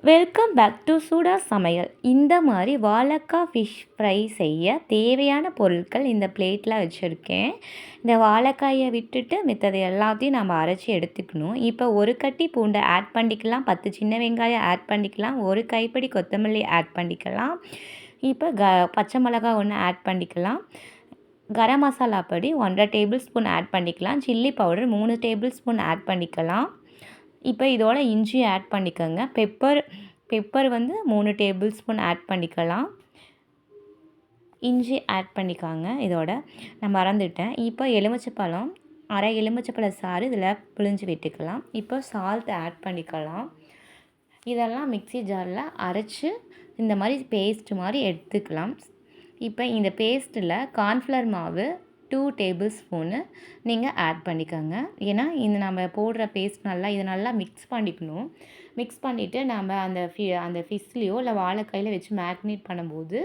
Welcome back to சூடா சமையல். இந்த மாதிரி வாழைக்காய் ஃபிஷ் ஃப்ரை செய்ய தேவையான பொருட்கள் இந்த பிளேட்டில் வச்சுருக்கேன். இந்த வாழைக்காயை விட்டுட்டு மித்தது எல்லாத்தையும் நம்ம அரைச்சி எடுத்துக்கணும். இப்போ ஒரு கட்டி பூண்டை ஆட் பண்ணிக்கலாம், 10 சின்ன வெங்காயம் ஆட் பண்ணிக்கலாம், ஒரு கைப்பிடி கொத்தமல்லி ஆட் பண்ணிக்கலாம். இப்போ பச்சை மிளகாய் ஒன்று ஆட் பண்ணிக்கலாம். கரம் மசாலா பொடி 1½ டேபிள் ஸ்பூன் ஆட் பண்ணிக்கலாம். Chilli powder 3 tablespoon add பண்ணிக்கலாம். இப்போ இதோட இஞ்சி ஆட் பண்ணிக்கோங்க. பெப்பர் வந்து 3 டேபிள் ஸ்பூன் ஆட் பண்ணிக்கலாம். இஞ்சி ஆட் பண்ணிக்காங்க. இதோட நான் மறந்துட்டேன். இப்போ எலுமிச்சைப்பழம், அரை எலுமிச்சைப்பழ சாறு இதில் பிழிஞ்சு விட்டுக்கலாம். இப்போ சால்ட் ஆட் பண்ணிக்கலாம். இதெல்லாம் மிக்ஸி ஜாரில் அரைச்சி இந்த மாதிரி பேஸ்ட் மாதிரி எடுத்துக்கலாம். இப்போ இந்த பேஸ்ட்டில் கார்ன்ஃப்ளவர் மாவு 2 டேபிள் ஸ்பூனு நீங்கள் ஆட் பண்ணிக்கோங்க. ஏன்னா இந்த நம்ம போடுற பேஸ்ட் இதை நல்லா மிக்ஸ் பண்ணிக்கணும். மிக்ஸ் பண்ணிவிட்டு நம்ம அந்த ஃபிஷ்லேயோ இல்லை வாழைக்காயில் வச்சு மேக்னேட் பண்ணும்போது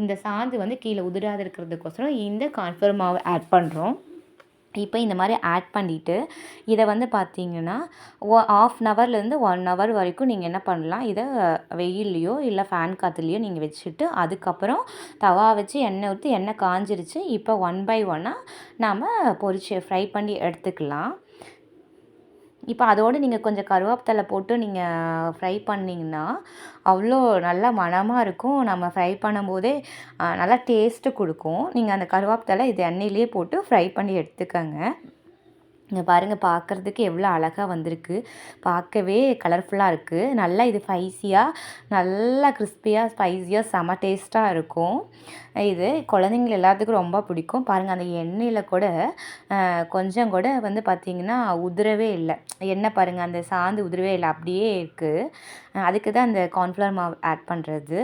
இந்த சாந்து வந்து கீழே உதிராது இருக்கிறதுக்கோசரம் இந்த கார்ன்ஃப்ளவர் மாவு ஆட் பண்ணுறோம். இப்போ இந்த மாதிரி ஆட் பண்ணிவிட்டு இதை வந்து பார்த்திங்கன்னா 1/2 ஹவர்லேருந்து 1 ஹவர் வரைக்கும் நீங்கள் என்ன பண்ணலாம், இதை வெயில்லையோ இல்லை ஃபேன் காற்றுலையோ நீங்கள் வச்சுட்டு அதுக்கப்புறம் தவா வச்சு எண்ணெய் ஊற்றி எண்ணெய் காஞ்சிருச்சு. இப்போ 1 பை 1ஆக நாம் ஃப்ரை பண்ணி எடுத்துக்கலாம். இப்போ அதோடு நீங்கள் கொஞ்சம் கருவேப்பிலை போட்டு நீங்கள் ஃப்ரை பண்ணிங்கன்னா அவ்வளோ நல்லா மணமாக இருக்கும். நம்ம ஃப்ரை பண்ணும்போதே நல்லா டேஸ்ட்டு கொடுக்கும். நீங்கள் அந்த கருவேப்பிலை இது எண்ணெயிலே போட்டு ஃப்ரை பண்ணி எடுத்துக்கோங்க. இங்கே பாருங்கள், பார்க்குறதுக்கு எவ்வளோ அழகாக வந்திருக்கு. பார்க்கவே கலர்ஃபுல்லாக இருக்குது. நல்லா இது ஸ்பைஸியாக, நல்லா கிறிஸ்பியாக ஸ்பைஸியாக செம டேஸ்ட்டாக இருக்கும். இது குழந்தைங்க எல்லாத்துக்கும் ரொம்ப பிடிக்கும். பாருங்கள், அந்த எண்ணெயில் கூட கொஞ்சம் கூட வந்து பார்த்திங்கன்னா உதிரவே இல்லை. எண்ணெய் பாருங்கள், அந்த சாந்து உதிரவே இல்லை, அப்படியே இருக்குது. அதுக்கு தான் அந்த கார்ன்ஃப்ளவர் மாவு ஆட் பண்ணுறது.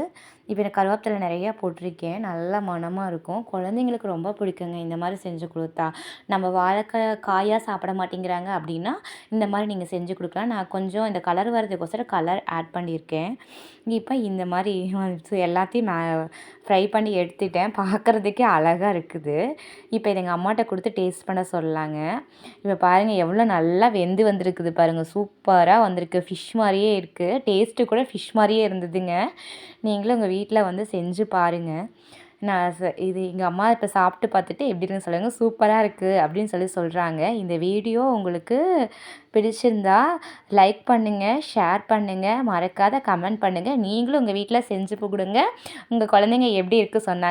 இப்போ எனக்கு கருவேப்பிலை நிறையா போட்டிருக்கேன். நல்லா மணமாக இருக்கும். குழந்தைங்களுக்கு ரொம்ப பிடிக்குங்க இந்த மாதிரி செஞ்சு கொடுத்தா. நம்ம காயாக சாப்பிட மாட்டேங்கிறாங்க அப்படின்னா இந்த மாதிரி நீங்கள் செஞ்சு கொடுக்கலாம். நான் கொஞ்சம் இந்த கலர் வரதுக்கோசரம் கலர் ஆட் பண்ணியிருக்கேன். இப்போ இந்த மாதிரி எல்லாத்தையும் ஃப்ரை பண்ணி எடுத்துட்டேன். பார்க்குறதுக்கே அழகாக இருக்குது. இப்போ இதை எங்கள் அம்மாட்ட கொடுத்து டேஸ்ட் பண்ண சொல்லலாங்க. இப்போ பாருங்கள் எவ்வளோ நல்லா வெந்து வந்திருக்குது பாருங்கள். சூப்பராக வந்திருக்கு. ஃபிஷ் மாதிரியே இருக்குது. டேஸ்ட்டு கூட ஃபிஷ் மாதிரியே இருந்ததுங்க. நீங்களும் உங்கள் வீட்டில் வந்து செஞ்சு பாருங்கள். இது எங்கள் அம்மா இப்போ சாப்பிட்டு பார்த்துட்டு எப்படி இருக்குன்னு சொல்லுங்கள். சூப்பராக இருக்குது அப்படின்னு சொல்கிறாங்க. இந்த வீடியோ உங்களுக்கு பிடிச்சிருந்தா லைக் பண்ணுங்கள், ஷேர் பண்ணுங்கள், மறக்காத கமெண்ட் பண்ணுங்கள். நீங்களும் உங்கள் வீட்டில் செஞ்சு கொடுங்க. உங்கள் குழந்தைங்க எப்படி இருக்குது சொன்னாங்க.